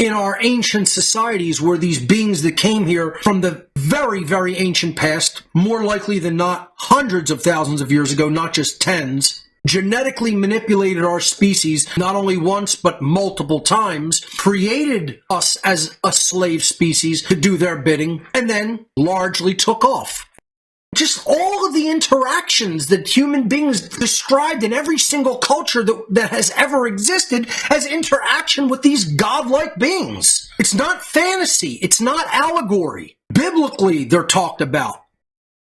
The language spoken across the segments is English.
in our ancient societies where these beings that came here from the very, very ancient past, more likely than not hundreds of thousands of years ago, not just tens, genetically manipulated our species not only once but multiple times, created us as a slave species to do their bidding, and then largely took off. Just all of the interactions that human beings described in every single culture that has ever existed as interaction with these godlike beings. It's not fantasy. It's not allegory. Biblically, they're talked about.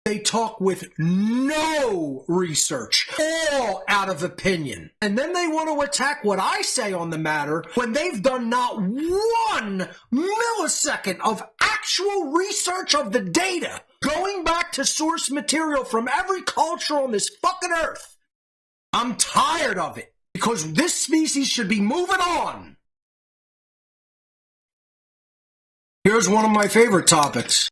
They talk with no research, all out of opinion. And then they want to attack what I say on the matter when they've done not 1 millisecond of actual research of the data, going back to source material from every culture on this fucking earth. I'm tired of it because this species should be moving on. Here's one of my favorite topics.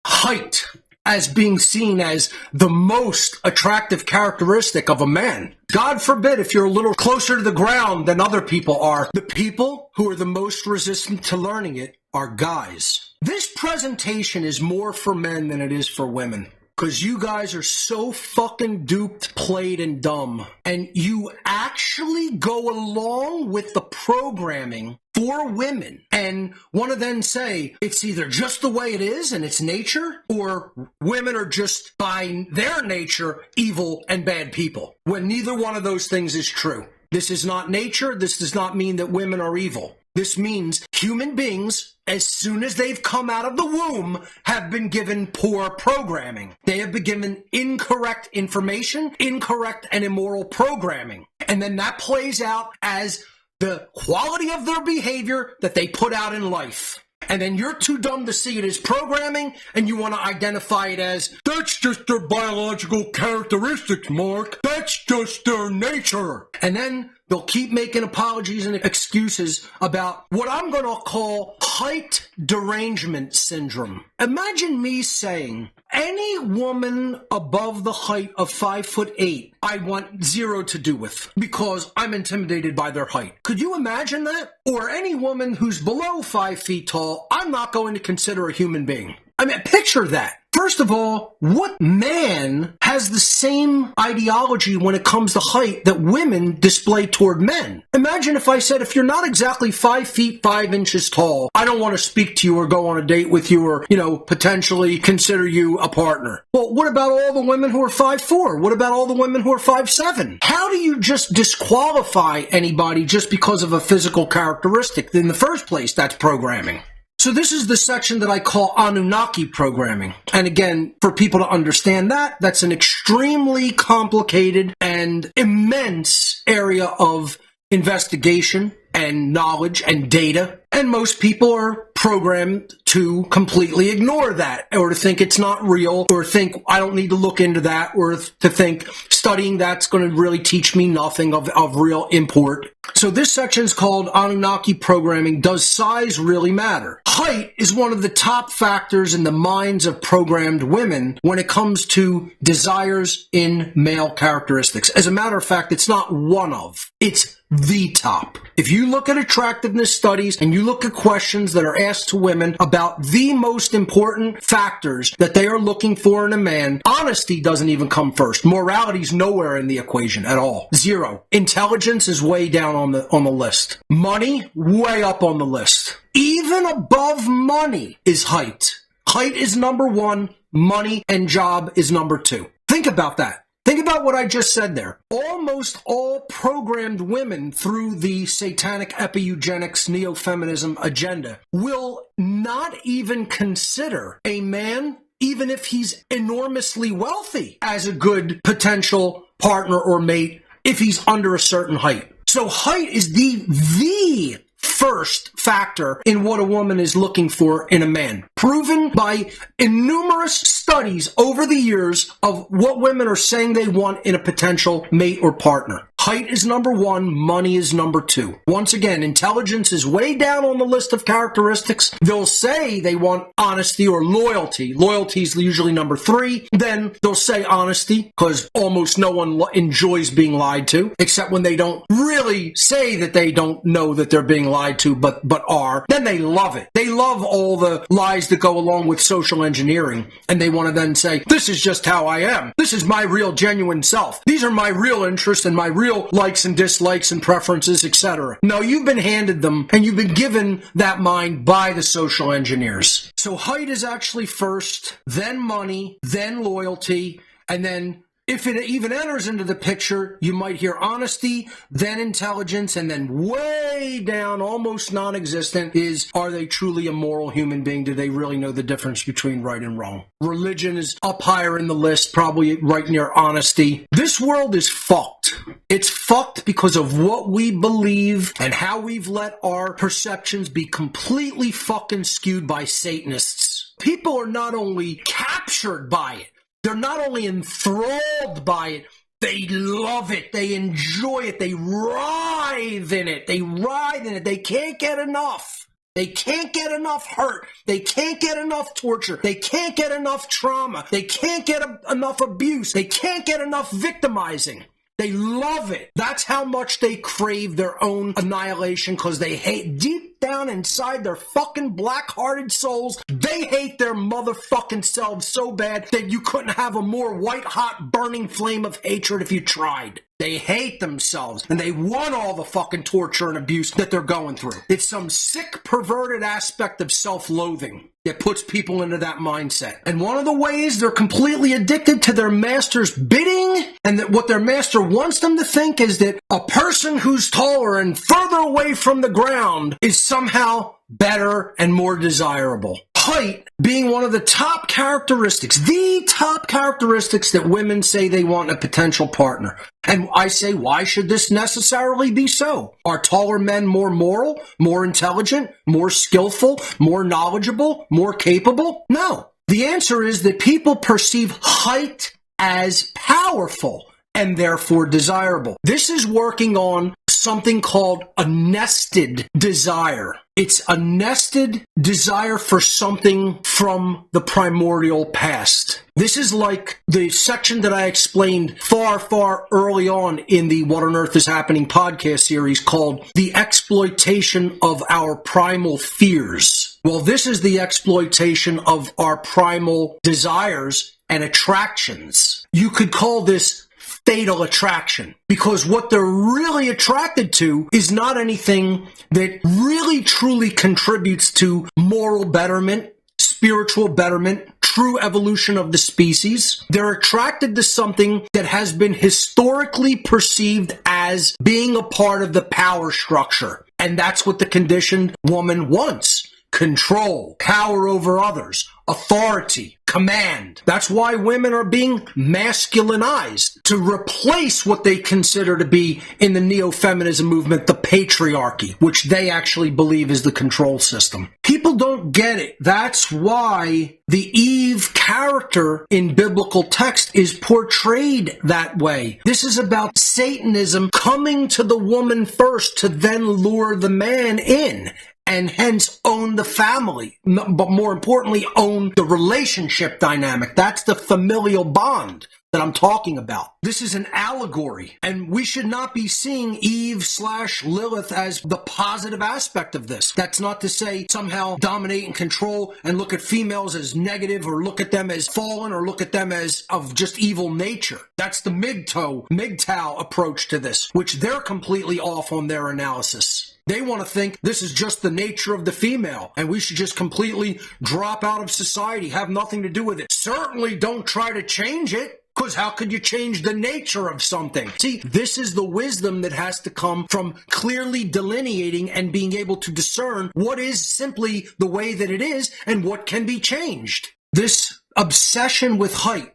Height as being seen as the most attractive characteristic of a man. God forbid if you're a little closer to the ground than other people are. The people who are the most resistant to learning it are guys. This presentation is more for men than it is for women. Because you guys are so fucking duped, played, and dumb. And you actually go along with the programming for women and want to then say it's either just the way it is and it's nature, or women are just by their nature evil and bad people, when neither one of those things is true. This is not nature. This does not mean that women are evil. This means human beings, as soon as they've come out of the womb, have been given poor programming. They have been given incorrect information, incorrect and immoral programming. And then that plays out as the quality of their behavior that they put out in life. And then you're too dumb to see it as programming, and you want to identify it as, that's just their biological characteristics, Mark. That's just their nature. And then they'll keep making apologies and excuses about what I'm going to call height derangement syndrome. Imagine me saying, any woman above the height of 5'8", I want zero to do with because I'm intimidated by their height. Could you imagine that? Or any woman who's below 5 feet tall, I'm not going to consider a human being. I mean, picture that. First of all, what man has the same ideology when it comes to height that women display toward men? Imagine if I said, if you're not exactly 5 feet 5 inches tall, I don't want to speak to you or go on a date with you or, potentially consider you a partner. Well, what about all the women who are 5'4"? What about all the women who are 5'7"? How do you just disqualify anybody just because of a physical characteristic? In the first place, that's programming. So this is the section that I call Anunnaki programming. And again, for people to understand that, that's an extremely complicated and immense area of investigation and knowledge and data. And most people are programmed to completely ignore that, or to think it's not real, or think I don't need to look into that, or to think studying that's going to really teach me nothing of real import. So this section is called Anunnaki programming. Does size really matter? Height is one of the top factors in the minds of programmed women when it comes to desires in male characteristics. As a matter of fact, it's not one of, it's the top. If you look at attractiveness studies and you look at questions that are asked to women about the most important factors that they are looking for in a man, honesty doesn't even come first. Morality's nowhere in the equation at all. Zero. Intelligence is way down on the list. Money, way up on the list. Even above money is height. Height is number one. Money and job is number two. Think about that. Think about what I just said there. Almost all programmed women through the satanic epi-eugenics neo-feminism agenda will not even consider a man, even if he's enormously wealthy, as a good potential partner or mate if he's under a certain height. So height is the first factor in what a woman is looking for in a man. Proven by innumerous studies over the years of what women are saying they want in a potential mate or partner. Height is number one, money is number two. Once again, intelligence is way down on the list of characteristics. They'll say they want honesty or loyalty. Loyalty is usually number three. Then they'll say honesty, because almost no one enjoys being lied to, except when they don't really say that they don't know that they're being lied to, but are. Then they love it. They love all the lies that go along with social engineering, and they want to then say, this is just how I am. This is my real, genuine self. These are my real interests and my real likes and dislikes and preferences, etc. No, you've been handed them, and you've been given that mind by the social engineers. So height is actually first, then money, then loyalty, and then if it even enters into the picture, you might hear honesty, then intelligence, and then way down, almost non-existent, is, are they truly a moral human being? Do they really know the difference between right and wrong? Religion is up higher in the list, probably right near honesty. This world is fucked. It's fucked because of what we believe and how we've let our perceptions be completely fucking skewed by Satanists. People are not only captured by it, they're not only enthralled by it, they love it, they enjoy it, they writhe in it, they can't get enough. They can't get enough hurt, they can't get enough torture, they can't get enough trauma, they can't get enough abuse, they can't get enough victimizing. They love it. That's how much they crave their own annihilation, because they hate, deep down inside their fucking black-hearted souls, they hate their motherfucking selves so bad that you couldn't have a more white-hot burning flame of hatred if you tried. They hate themselves, and they want all the fucking torture and abuse that they're going through. It's some sick, perverted aspect of self-loathing that puts people into that mindset. And one of the ways they're completely addicted to their master's bidding, and that what their master wants them to think is that a person who's taller and further away from the ground is somehow better and more desirable. Height being one of the top characteristics, the top characteristics that women say they want in a potential partner. And I say, why should this necessarily be so? Are taller men more moral, more intelligent, more skillful, more knowledgeable, more capable? No. The answer is that people perceive height as powerful and therefore desirable. This is working on something called a nested desire. It's a nested desire for something from the primordial past. This is like the section that I explained far, far early on in the What on Earth is Happening podcast series called The Exploitation of Our Primal Fears. Well, this is the exploitation of our primal desires and attractions. You could call this fatal attraction, because what they're really attracted to is not anything that really truly contributes to moral betterment, spiritual betterment, true evolution of the species. They're attracted to something that has been historically perceived as being a part of the power structure. And that's what the conditioned woman wants. Control, power over others, authority, command. That's why women are being masculinized, to replace what they consider to be, in the neo-feminism movement, the patriarchy, which they actually believe is the control system. People don't get it. That's why the Eve character in biblical text is portrayed that way. This is about Satanism coming to the woman first to then lure the man in, and hence own the family, but more importantly, own the relationship dynamic. That's the familial bond that I'm talking about. This is an allegory, and we should not be seeing Eve/Lilith as the positive aspect of this. That's not to say somehow dominate and control and look at females as negative, or look at them as fallen, or look at them as of just evil nature. That's the MGTOW approach to this, which they're completely off on their analysis. They want to think this is just the nature of the female, and we should just completely drop out of society, have nothing to do with it. Certainly don't try to change it, because how could you change the nature of something? See, this is the wisdom that has to come from clearly delineating and being able to discern what is simply the way that it is and what can be changed. This obsession with height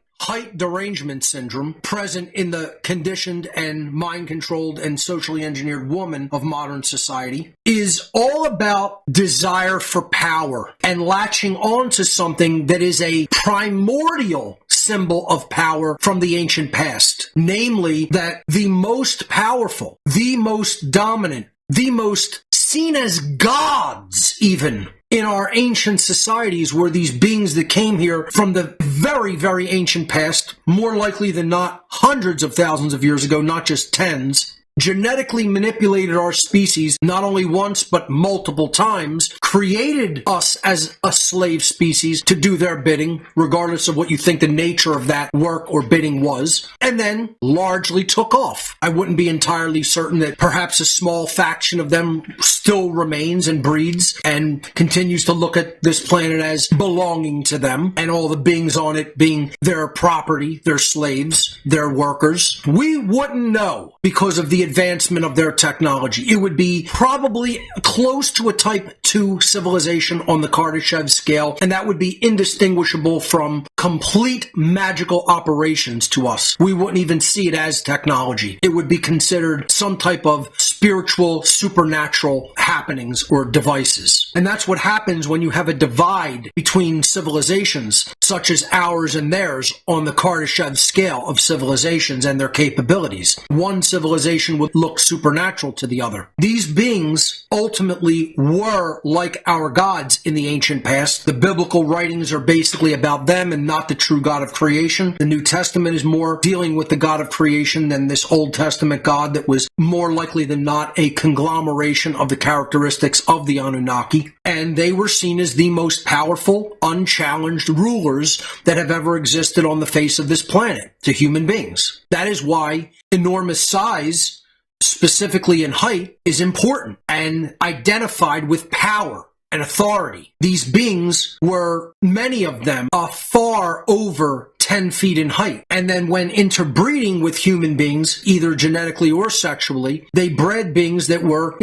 derangement syndrome present in the conditioned and mind-controlled and socially engineered woman of modern society is all about desire for power and latching on to something that is a primordial symbol of power from the ancient past. Namely, that the most powerful, the most dominant, the most seen as gods even in our ancient societies were these beings that came here from the very, very ancient past, more likely than not hundreds of thousands of years ago, not just tens, genetically manipulated our species not only once but multiple times, created us as a slave species to do their bidding, regardless of what you think the nature of that work or bidding was, and then largely took off. I wouldn't be entirely certain that perhaps a small faction of them still remains and breeds and continues to look at this planet as belonging to them and all the beings on it being their property, their slaves, their workers. We wouldn't know because of the advancement of their technology. It would be probably close to a type 2 civilization on the Kardashev scale, and that would be indistinguishable from complete magical operations to us. We wouldn't even see it as technology. It would be considered some type of spiritual, supernatural happenings or devices. And that's what happens when you have a divide between civilizations, such as ours and theirs, on the Kardashev scale of civilizations and their capabilities. One civilization would look supernatural to the other. These beings ultimately were like our gods in the ancient past. The biblical writings are basically about them and not the true God of creation. The New Testament is more dealing with the God of creation than this Old Testament God that was more likely than not a conglomeration of the characteristics of the Anunnaki. And they were seen as the most powerful, unchallenged rulers that have ever existed on the face of this planet to human beings. That is why enormous size, specifically in height, is important and identified with power and authority. These beings were, many of them, far over 10 feet in height. And then when interbreeding with human beings, either genetically or sexually, they bred beings that were,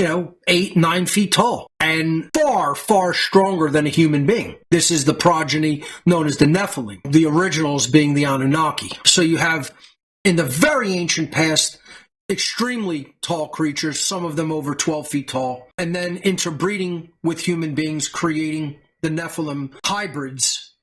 8, 9 feet tall and far, far stronger than a human being. This is the progeny known as the Nephilim, the originals being the Anunnaki. So you have, in the very ancient past, extremely tall creatures, some of them over 12 feet tall, and then interbreeding with human beings, creating the Nephilim hybrids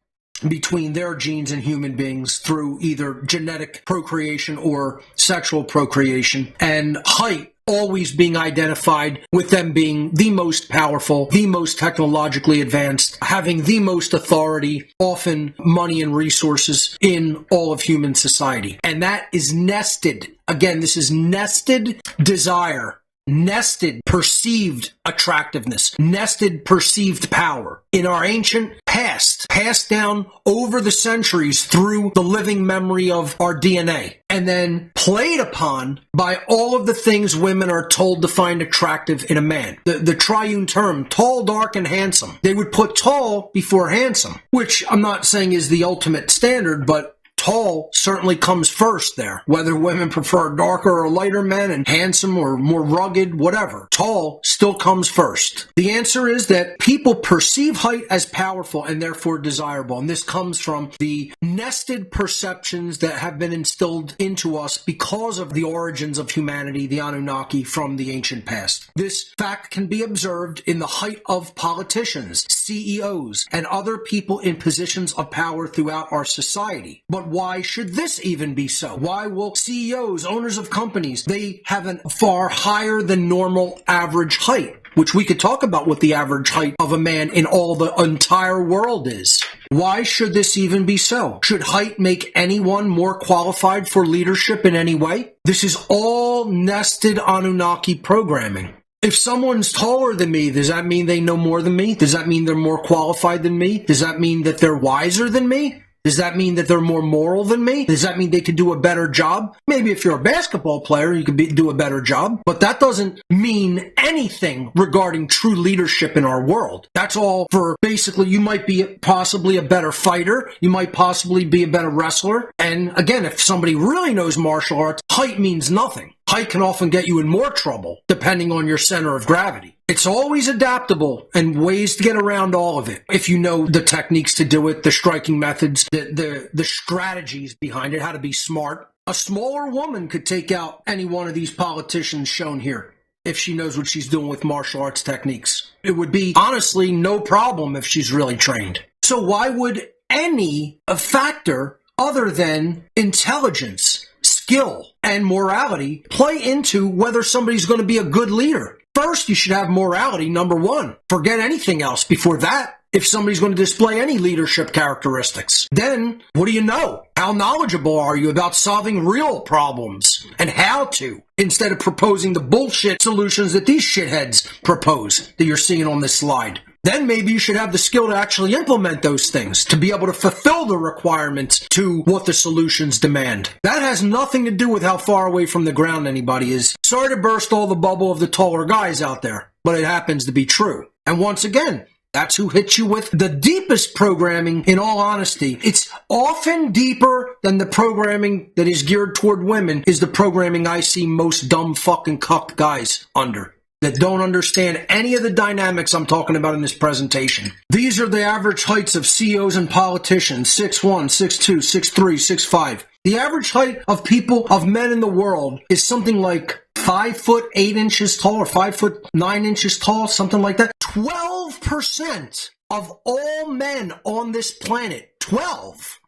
between their genes and human beings through either genetic procreation or sexual procreation, and height always being identified with them being the most powerful, the most technologically advanced, having the most authority, often money and resources in all of human society. And that is nested. Again, this is nested desire, nested perceived attractiveness, nested perceived power in our ancient past, passed down over the centuries through the living memory of our DNA, and then played upon by all of the things women are told to find attractive in a man. The triune term, tall, dark, and handsome. They would put tall before handsome, which I'm not saying is the ultimate standard, but tall certainly comes first there, whether women prefer darker or lighter men and handsome or more rugged, whatever. Tall still comes first. The answer is that people perceive height as powerful and therefore desirable. And this comes from the nested perceptions that have been instilled into us because of the origins of humanity, the Anunnaki, from the ancient past. This fact can be observed in the height of politicians, CEOs, and other people in positions of power throughout our society. But why should this even be so? Why will CEOs, owners of companies, they have a far higher than normal average height, which we could talk about what the average height of a man in all the entire world is. Why should this even be so? Should height make anyone more qualified for leadership in any way? This is all nested Anunnaki programming. If someone's taller than me, does that mean they know more than me? Does that mean they're more qualified than me? Does that mean that they're wiser than me? Does that mean that they're more moral than me? Does that mean they could do a better job? Maybe if you're a basketball player, you could do a better job. But that doesn't mean anything regarding true leadership in our world. That's all for basically you might be possibly a better fighter. You might possibly be a better wrestler. And again, if somebody really knows martial arts, height means nothing. Height can often get you in more trouble, depending on your center of gravity. It's always adaptable and ways to get around all of it. If you know the techniques to do it, the striking methods, the strategies behind it, how to be smart. A smaller woman could take out any one of these politicians shown here if she knows what she's doing with martial arts techniques. It would be, honestly, no problem if she's really trained. So why would any factor other than intelligence, skill, and morality play into whether somebody's going to be a good leader. First, you should have morality, number one. Forget anything else before that. If somebody's going to display any leadership characteristics, then what do you know? How knowledgeable are you about solving real problems and how to, instead of proposing the bullshit solutions that these shitheads propose that you're seeing on this slide? Then maybe you should have the skill to actually implement those things, to be able to fulfill the requirements to what the solutions demand. That has nothing to do with how far away from the ground anybody is. Sorry to burst all the bubble of the taller guys out there, but it happens to be true. And once again, that's who hits you with the deepest programming, in all honesty. It's often deeper than the programming that is geared toward women, is the programming I see most dumb fucking cucked guys under, that don't understand any of the dynamics I'm talking about in this presentation. These are the average heights of CEOs and politicians: 6'1", 6'2", 6'3", 6'5". The average height of people, of men in the world, is something like 5'8" tall, or 5'9" tall, something like that. 12% of all men on this planet, 12,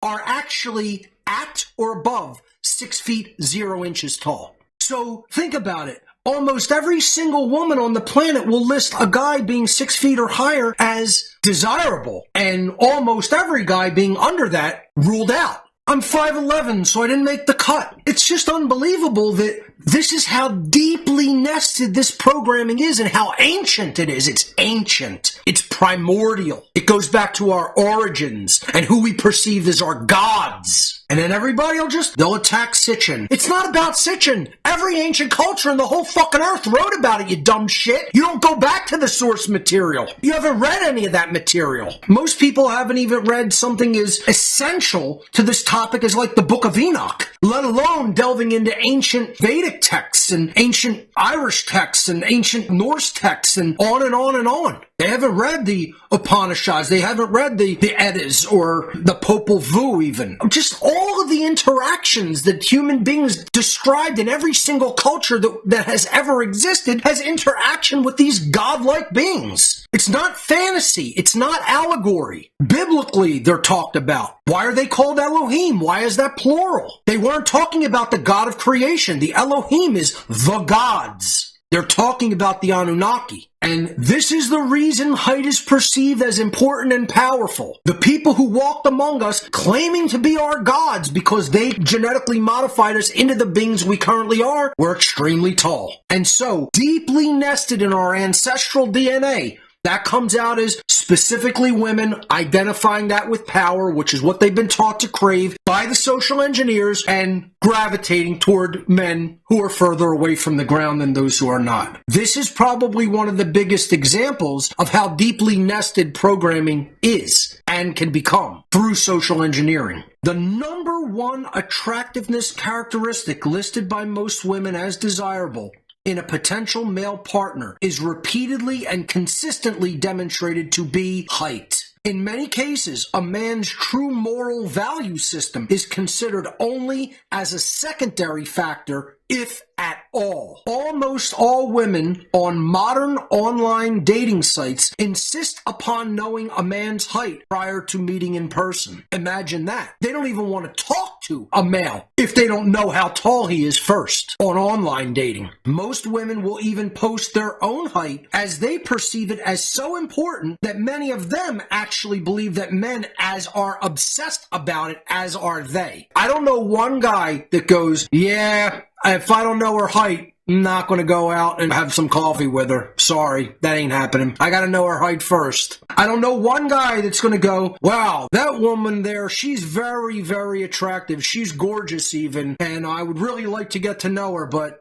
are actually at or above 6 feet 0 inches tall. So think about it. Almost every single woman on the planet will list a guy being 6 feet or higher as desirable, and almost every guy being under that ruled out. I'm 5'11", so I didn't make the cut. It's just unbelievable that this is how deeply nested this programming is and how ancient it is. It's ancient. It's primordial. It goes back to our origins and who we perceive as our gods. And then everybody they'll attack Sitchin. It's not about Sitchin. Every ancient culture in the whole fucking earth wrote about it, you dumb shit. You don't go back to the source material. You haven't read any of that material. Most people haven't even read something as essential to this topic as like the Book of Enoch, let alone delving into ancient Vedic texts and ancient Irish texts and ancient Norse texts and on and on and on. They haven't read the Upanishads. They haven't read the Eddas or the Popol Vuh even. Just all of the interactions that human beings described in every single culture that has ever existed has interaction with these godlike beings. It's not fantasy. It's not allegory. Biblically, they're talked about. Why are they called Elohim? Why is that plural? They weren't talking about the God of creation. The Elohim is the gods. They're talking about the Anunnaki. And this is the reason height is perceived as important and powerful. The people who walked among us claiming to be our gods because they genetically modified us into the beings we currently are were extremely tall. And so, deeply nested in our ancestral DNA, that comes out as specifically women identifying that with power, which is what they've been taught to crave by the social engineers, and gravitating toward men who are further away from the ground than those who are not. This is probably one of the biggest examples of how deeply nested programming is and can become through social engineering. The number one attractiveness characteristic listed by most women as desirable in a potential male partner is repeatedly and consistently demonstrated to be height. In many cases, a man's true moral value system is considered only as a secondary factor, if at all. Almost all women on modern online dating sites insist upon knowing a man's height prior to meeting in person. Imagine that. They don't even want to talk to a male if they don't know how tall he is first on online dating. Most women will even post their own height as they perceive it as so important that many of them actually believe that men are obsessed about it, as are they. I don't know one guy that goes, yeah, if I don't know her height, I'm not going to go out and have some coffee with her. Sorry, that ain't happening. I got to know her height first. I don't know one guy that's going to go, wow, that woman there, she's very, very attractive. She's gorgeous even, and I would really like to get to know her, but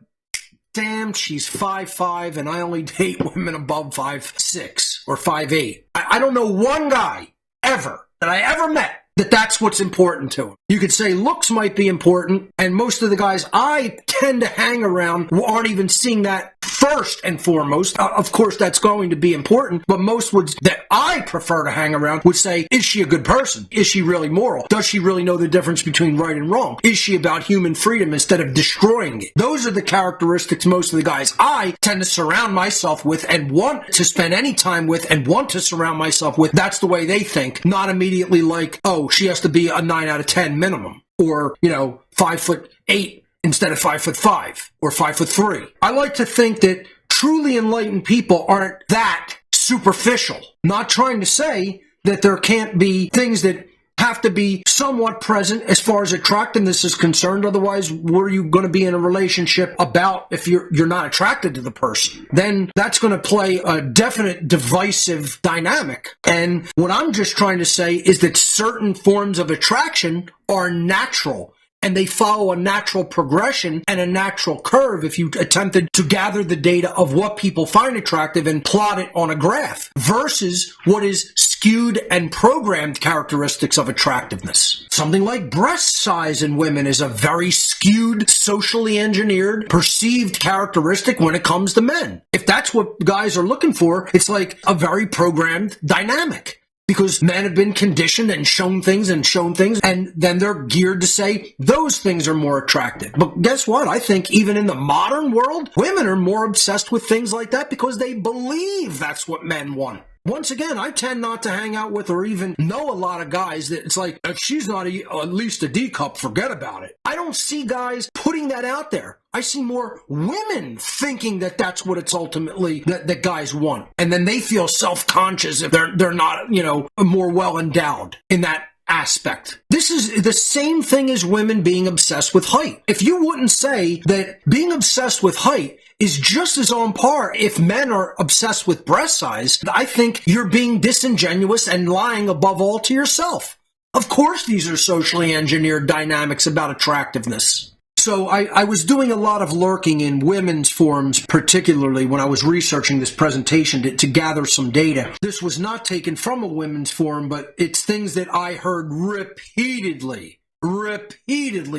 damn, she's 5'5", and I only date women above 5'6" or 5'8". I don't know one guy ever that I ever met that's what's important to him. You could say looks might be important, and most of the guys I tend to hang around aren't even seeing that first and foremost. Of course, that's going to be important, but most would that I prefer to hang around would say, is she a good person? Is she really moral? Does she really know the difference between right and wrong? Is she about human freedom instead of destroying it? Those are the characteristics most of the guys I tend to surround myself with and want to spend any time with and want to surround myself with. That's the way they think, not immediately like, oh, she has to be a 9 out of 10 minimum, or, 5'8" instead of 5'5" or 5'3". I like to think that truly enlightened people aren't that superficial. Not trying to say that there can't be things that have to be somewhat present as far as attractiveness is concerned. Otherwise, what are you going to be in a relationship about if you're not attracted to the person? Then that's going to play a definite divisive dynamic. And what I'm just trying to say is that certain forms of attraction are natural, and they follow a natural progression and a natural curve if you attempted to gather the data of what people find attractive and plot it on a graph versus what is skewed and programmed characteristics of attractiveness. Something like breast size in women is a very skewed, socially engineered, perceived characteristic when it comes to men. If that's what guys are looking for, it's like a very programmed dynamic. Because men have been conditioned and shown things, and then they're geared to say those things are more attractive. But guess what? I think even in the modern world, women are more obsessed with things like that because they believe that's what men want. Once again, I tend not to hang out with or even know a lot of guys that it's like, if she's not at least a D cup, forget about it. I don't see guys putting that out there. I see more women thinking that that's what it's ultimately that guys want. And then they feel self-conscious if they're not, more well endowed in that aspect. This is the same thing as women being obsessed with height. If you wouldn't say that being obsessed with height is just as on par if men are obsessed with breast size, I think you're being disingenuous and lying above all to yourself. Of course, these are socially engineered dynamics about attractiveness. So I was doing a lot of lurking in women's forums, particularly when I was researching this presentation to gather some data. This was not taken from a women's forum, but it's things that I heard repeatedly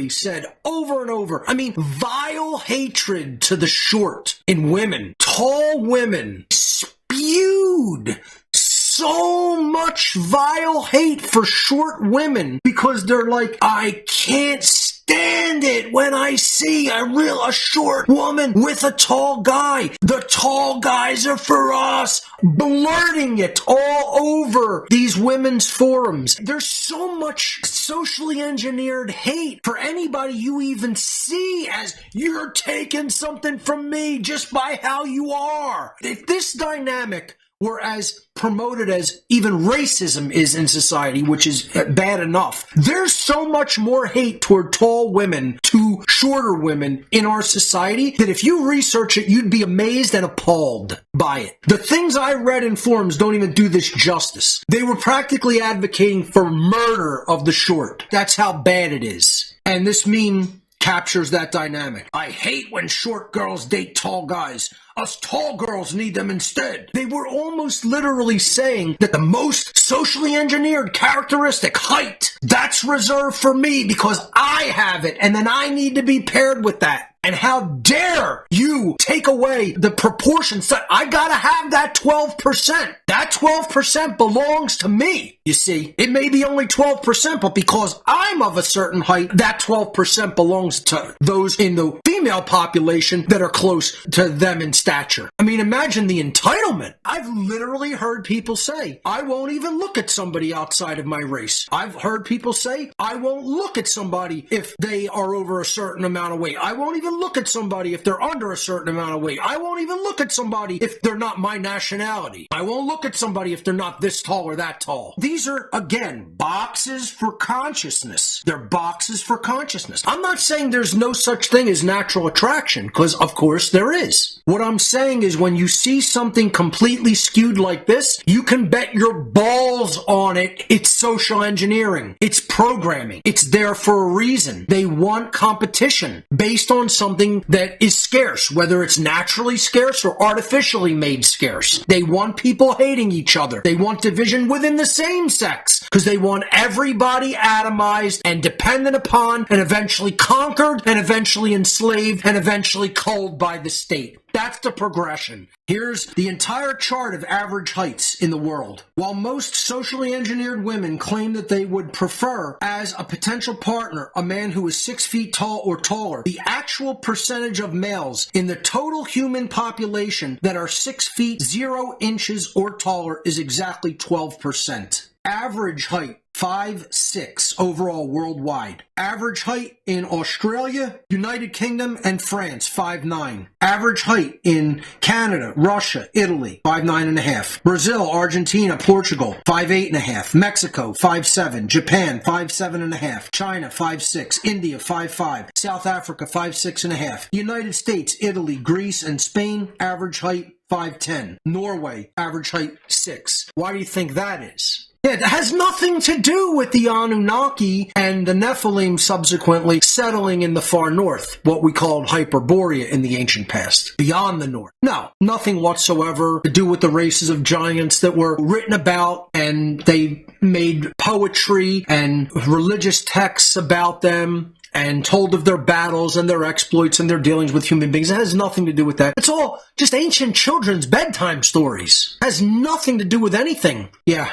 said over and over. I mean, vile hatred to the short in women. Tall women spewed so much vile hate for short women because they're like, I can't stand it when I see a short woman with a tall guy. The tall guys are for us. Blurting it all over these women's forums. There's so much socially engineered hate for anybody you even see as you're taking something from me just by how you are. If this dynamic were as promoted as even racism is in society, which is bad enough, there's so much more hate toward tall women to shorter women in our society that if you research it, you'd be amazed and appalled by it. The things I read in forums don't even do this justice. They were practically advocating for murder of the short. That's how bad it is. And this meme captures that dynamic. I hate when short girls date tall guys. Us tall girls need them instead. They were almost literally saying that the most socially engineered characteristic, height, that's reserved for me because I have it, and then I need to be paired with that. And how dare you take away the proportions that I gotta have that 12%. That 12% belongs to me. You see, it may be only 12%, but because I'm of a certain height, that 12% belongs to those in the female population that are close to them in stature. I mean, imagine the entitlement. I've literally heard people say, I won't even look at somebody outside of my race. I've heard people say, I won't look at somebody if they are over a certain amount of weight. I won't even look at somebody if they're under a certain amount of weight. I won't even look at somebody if they're not my nationality. I won't look at somebody if they're not this tall or that tall. These are, again, boxes for consciousness. They're boxes for consciousness. I'm not saying there's no such thing as natural attraction, because of course there is. What I'm saying is when you see something completely skewed like this, you can bet your balls on it. It's social engineering. It's programming. It's there for a reason. They want competition based on something that is scarce, whether it's naturally scarce or artificially made scarce. They want people hating each other. They want division within the same sex because they want everybody atomized and dependent upon and eventually conquered and eventually enslaved and eventually culled by the state. That's the progression. Here's the entire chart of average heights in the world. While most socially engineered women claim that they would prefer as a potential partner a man who is 6 feet tall or taller, the actual percentage of males in the total human population that are 6 feet 0 inches or taller is exactly 12%. Average height, 5'6" overall worldwide. Average height in Australia, United Kingdom, and France, 5'9". Average height in Canada, Russia, Italy, 5'9.5". Brazil, Argentina, Portugal, 5'8.5". Mexico, 5'7". Japan, 5'7.5". China, 5'6". India, 5'5". South Africa, 5'6.5". United States, Italy, Greece, and Spain, average height, 5'10". Norway, average height, 6. Why do you think that is? Yeah, it has nothing to do with the Anunnaki and the Nephilim subsequently settling in the far north, what we called Hyperborea in the ancient past, beyond the north. No, nothing whatsoever to do with the races of giants that were written about, and they made poetry and religious texts about them and told of their battles and their exploits and their dealings with human beings. It has nothing to do with that. It's all just ancient children's bedtime stories. It has nothing to do with anything. Yeah.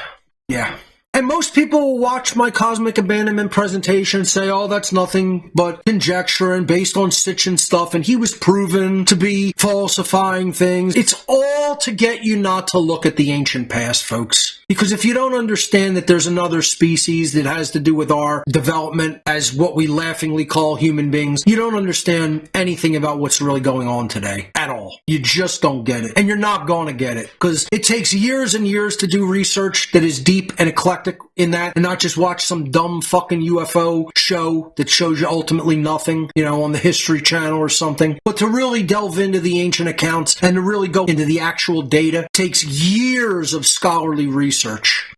And most people will watch my cosmic abandonment presentation and say, oh, that's nothing but conjecture and based on Sitchin stuff, and he was proven to be falsifying things. It's all to get you not to look at the ancient past, folks. Because if you don't understand that there's another species that has to do with our development as what we laughingly call human beings, you don't understand anything about what's really going on today at all. You just don't get it. And you're not going to get it because it takes years and years to do research that is deep and eclectic in that and not just watch some dumb fucking UFO show that shows you ultimately nothing, on the History Channel or something. But to really delve into the ancient accounts and to really go into the actual data takes years of scholarly research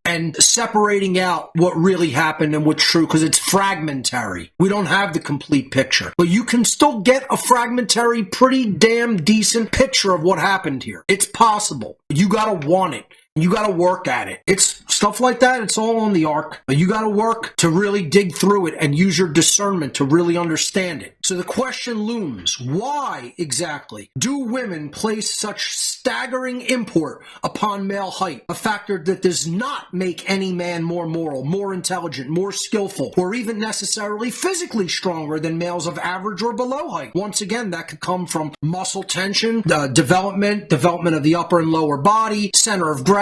and separating out what really happened and what's true because it's fragmentary. We don't have the complete picture. But you can still get a fragmentary, pretty damn decent picture of what happened here. It's possible. You gotta want it. You got to work at it. It's stuff like that. It's all on the arc. But you got to work to really dig through it and use your discernment to really understand it. So the question looms, why exactly do women place such staggering import upon male height? A factor that does not make any man more moral, more intelligent, more skillful, or even necessarily physically stronger than males of average or below height. Once again, that could come from muscle tension, development of the upper and lower body, center of gravity,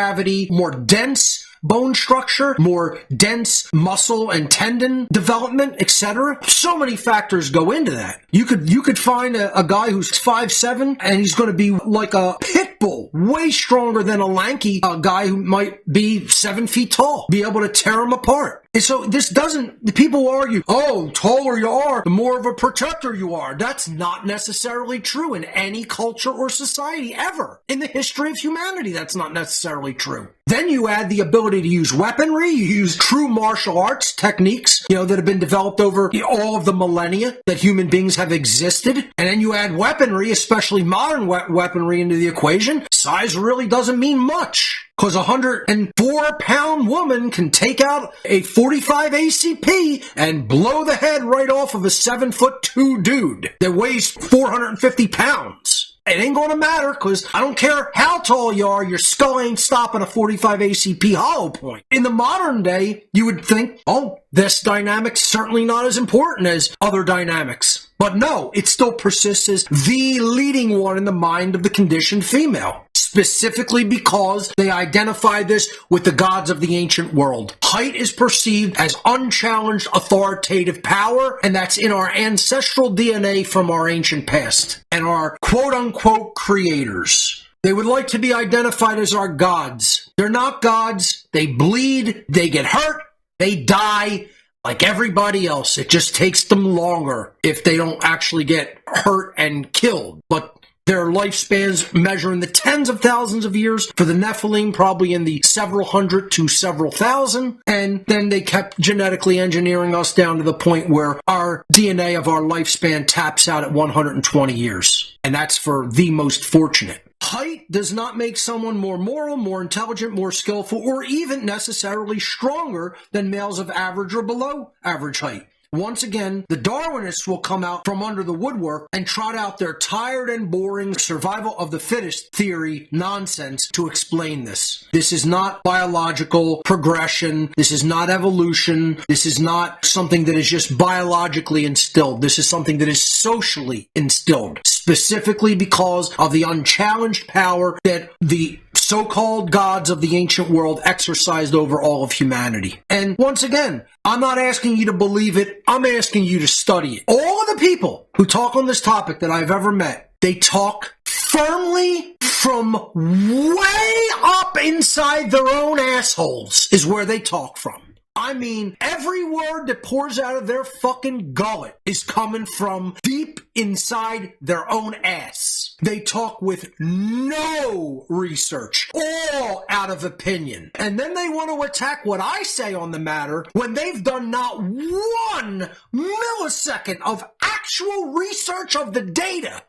more dense bone structure, more dense muscle and tendon development, etc. So many factors go into that. You could find a guy who's 5'7" and he's going to be like a pit bull, way stronger than a lanky guy who might be 7 feet tall, be able to tear him apart. And so the people argue, oh, taller you are, the more of a protector you are. That's not necessarily true in any culture or society ever. In the history of humanity, that's not necessarily true. Then you add the ability to use weaponry, you use true martial arts techniques, that have been developed over all of the millennia that human beings have existed. And then you add weaponry, especially modern weaponry into the equation. Size really doesn't mean much. Because a 104-pound woman can take out a 45 ACP and blow the head right off of a 7'2" dude that weighs 450 pounds. It ain't going to matter because I don't care how tall you are, your skull ain't stopping a 45 ACP hollow point. In the modern day, you would think, oh, this dynamic's certainly not as important as other dynamics. But no, it still persists as the leading one in the mind of the conditioned female. Specifically because they identify this with the gods of the ancient world. Height is perceived as unchallenged authoritative power, and that's in our ancestral DNA from our ancient past and our quote-unquote creators. They would like to be identified as our gods. They're not gods. They bleed. They get hurt. They die. Like everybody else. It just takes them longer if they don't actually get hurt and killed. But their lifespans measure in the tens of thousands of years. For the Nephilim, probably in the several hundred to several thousand. And then they kept genetically engineering us down to the point where our DNA of our lifespan taps out at 120 years. And that's for the most fortunate. Height does not make someone more moral, more intelligent, more skillful, or even necessarily stronger than males of average or below average height. Once again, the Darwinists will come out from under the woodwork and trot out their tired and boring survival of the fittest theory nonsense to explain this. This is not biological progression. This is not evolution. This is not something that is just biologically instilled. This is something that is socially instilled, specifically because of the unchallenged power that the so-called gods of the ancient world exercised over all of humanity. And once again, I'm not asking you to believe it. I'm asking you to study it. All of the people who talk on this topic that I've ever met, they talk firmly from way up inside their own assholes is where they talk from. I mean, every word that pours out of their fucking gullet is coming from deep inside their own ass. They talk with no research, all out of opinion. And then they want to attack what I say on the matter when they've done not 1 millisecond of actual research of the data,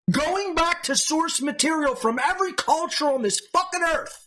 going back to source material from every culture on this fucking earth.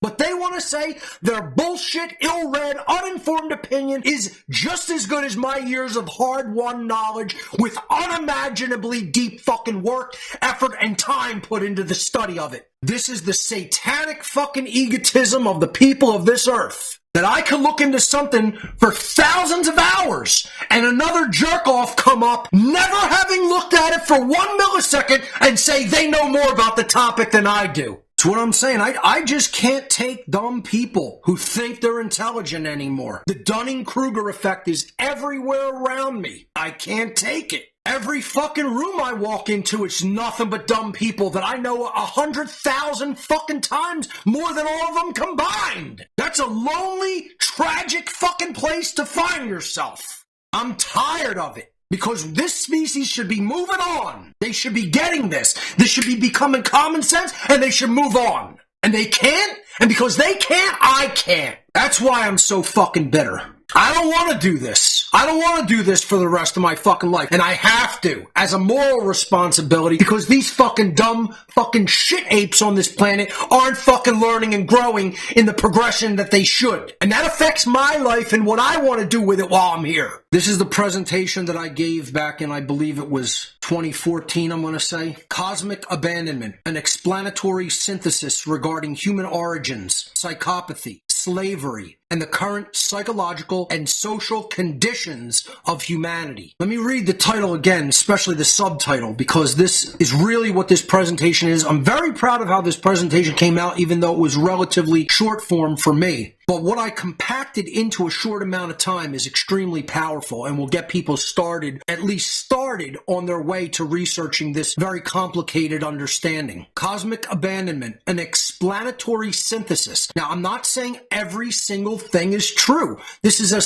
But they want to say their bullshit, ill-read, uninformed opinion is just as good as my years of hard-won knowledge with unimaginably deep fucking work, effort, and time put into the study of it. This is the satanic fucking egotism of the people of this earth. That I could look into something for thousands of hours and another jerk-off come up, never having looked at it for 1 millisecond, and say they know more about the topic than I do. That's what I'm saying. I just can't take dumb people who think they're intelligent anymore. The Dunning-Kruger effect is everywhere around me. I can't take it. Every fucking room I walk into, it's nothing but dumb people that I know 100,000 fucking times more than all of them combined. That's a lonely, tragic fucking place to find yourself. I'm tired of it. Because this species should be moving on. They should be getting this. This should be becoming common sense, and they should move on. And they can't, and because they can't, I can't. That's why I'm so fucking bitter. I don't want to do this. I don't want to do this for the rest of my fucking life. And I have to, as a moral responsibility, because these fucking dumb fucking shit apes on this planet aren't fucking learning and growing in the progression that they should. And that affects my life and what I want to do with it while I'm here. This is the presentation that I gave back in, I believe it was 2014, I'm going to say. Cosmic Abandonment, an explanatory synthesis regarding human origins, psychopathy, slavery, and the current psychological and social conditions of humanity. Let me read the title again, especially the subtitle, because this is really what this presentation is. I'm very proud of how this presentation came out, even though it was relatively short form for me. But what I compacted into a short amount of time is extremely powerful and will get people started, at least started, on their way to researching this very complicated understanding. Cosmic Abandonment, an explanatory synthesis. Now, I'm not saying every single thing is true. This is a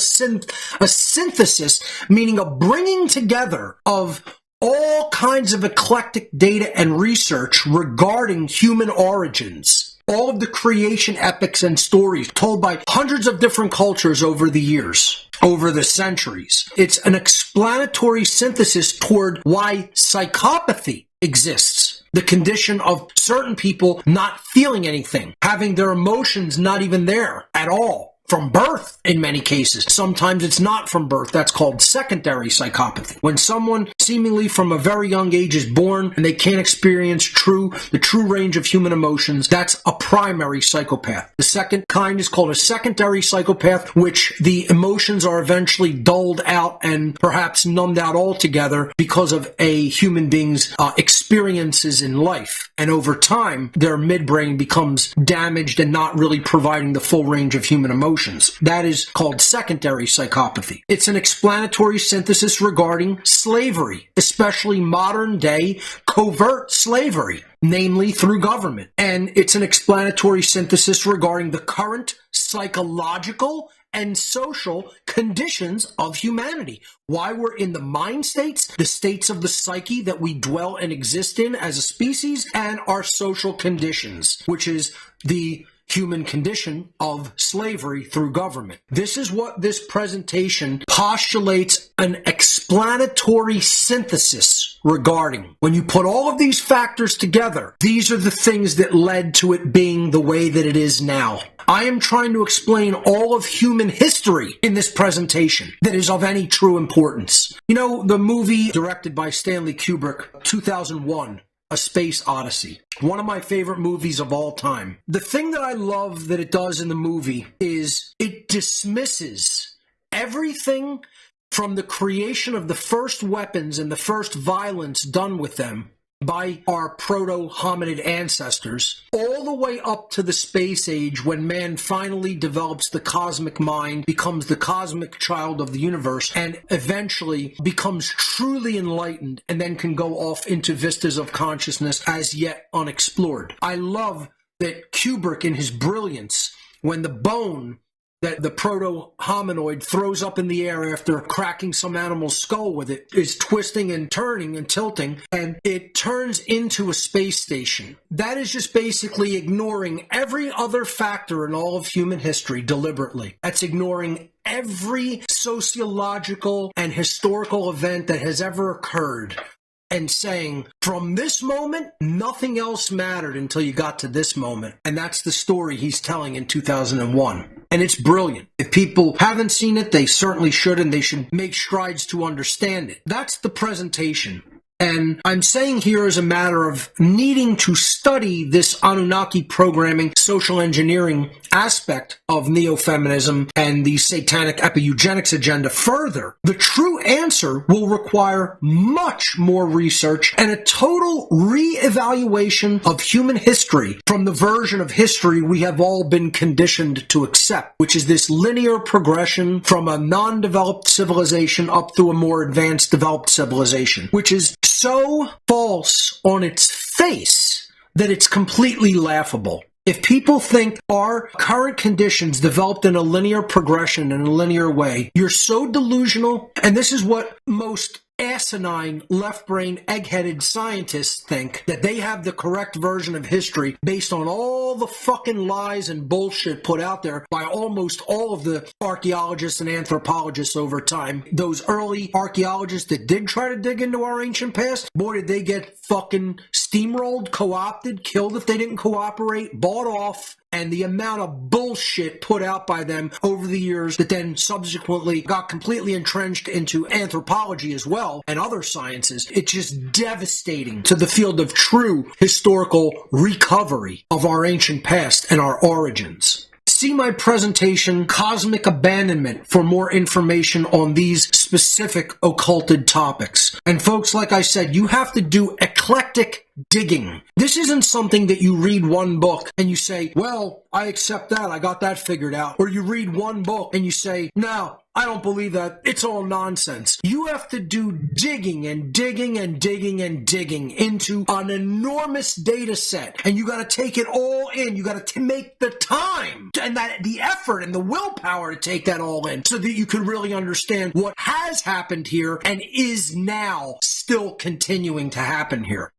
synthesis, meaning a bringing together of all kinds of eclectic data and research regarding human origins. All of the creation epics and stories told by hundreds of different cultures over the years, over the centuries. It's an explanatory synthesis toward why psychopathy exists. The condition of certain people not feeling anything, having their emotions not even there at all. From birth, in many cases. Sometimes it's not from birth. That's called secondary psychopathy. When someone seemingly from a very young age is born and they can't experience the true range of human emotions, that's a primary psychopath. The second kind is called a secondary psychopath, which the emotions are eventually dulled out and perhaps numbed out altogether because of a human being's experiences in life. And over time, their midbrain becomes damaged and not really providing the full range of human emotions. That is called secondary psychopathy. It's an explanatory synthesis regarding slavery, especially modern day covert slavery, namely through government. And it's an explanatory synthesis regarding the current psychological and social conditions of humanity. Why we're in the mind states, the states of the psyche that we dwell and exist in as a species, and our social conditions, which is the human condition of slavery through government. This is what this presentation postulates: an explanatory synthesis regarding. When you put all of these factors together, these are the things that led to it being the way that it is now. I am trying to explain all of human history in this presentation that is of any true importance. You know, the movie directed by Stanley Kubrick, 2001, A Space Odyssey, one of my favorite movies of all time. The thing that I love that it does in the movie is it dismisses everything from the creation of the first weapons and the first violence done with them by our proto-hominid ancestors, all the way up to the space age when man finally develops the cosmic mind, becomes the cosmic child of the universe, and eventually becomes truly enlightened and then can go off into vistas of consciousness as yet unexplored. I love that Kubrick, in his brilliance, when the bone that the proto-hominoid throws up in the air after cracking some animal's skull with it is twisting and turning and tilting, and it turns into a space station. That is just basically ignoring every other factor in all of human history deliberately. That's ignoring every sociological and historical event that has ever occurred, and saying, from this moment, nothing else mattered until you got to this moment. And that's the story he's telling in 2001. And it's brilliant. If people haven't seen it, they certainly should, and they should make strides to understand it. That's the presentation. And I'm saying here as a matter of needing to study this Anunnaki programming, social engineering aspect of neo-feminism and the satanic epi-eugenics agenda further, the true answer will require much more research and a total re-evaluation of human history from the version of history we have all been conditioned to accept, which is this linear progression from a non-developed civilization up through a more advanced developed civilization, which is so false on its face that it's completely laughable. If people think our current conditions developed in a linear progression in a linear way, you're so delusional. And this is what most asinine left-brain egg-headed scientists think, that they have the correct version of history based on all the fucking lies and bullshit put out there by almost all of the archaeologists and anthropologists over time. Those early archaeologists that did try to dig into our ancient past, boy, did they get fucking steamrolled, co-opted, killed if they didn't cooperate, bought off. And the amount of bullshit put out by them over the years that then subsequently got completely entrenched into anthropology as well and other sciences, it's just devastating to the field of true historical recovery of our ancient past and our origins. See my presentation, Cosmic Abandonment, for more information on these specific occulted topics. And folks, like I said, you have to do eclectic digging. This isn't something that you read one book and you say, well, I accept that, I got that figured out. Or you read one book and you say, no, I don't believe that, it's all nonsense. You have to do digging and digging and digging and digging into an enormous data set. And you got to take it all in. You got to make the time and the effort and the willpower to take that all in so that you can really understand what has happened here and is now still continuing to happen here.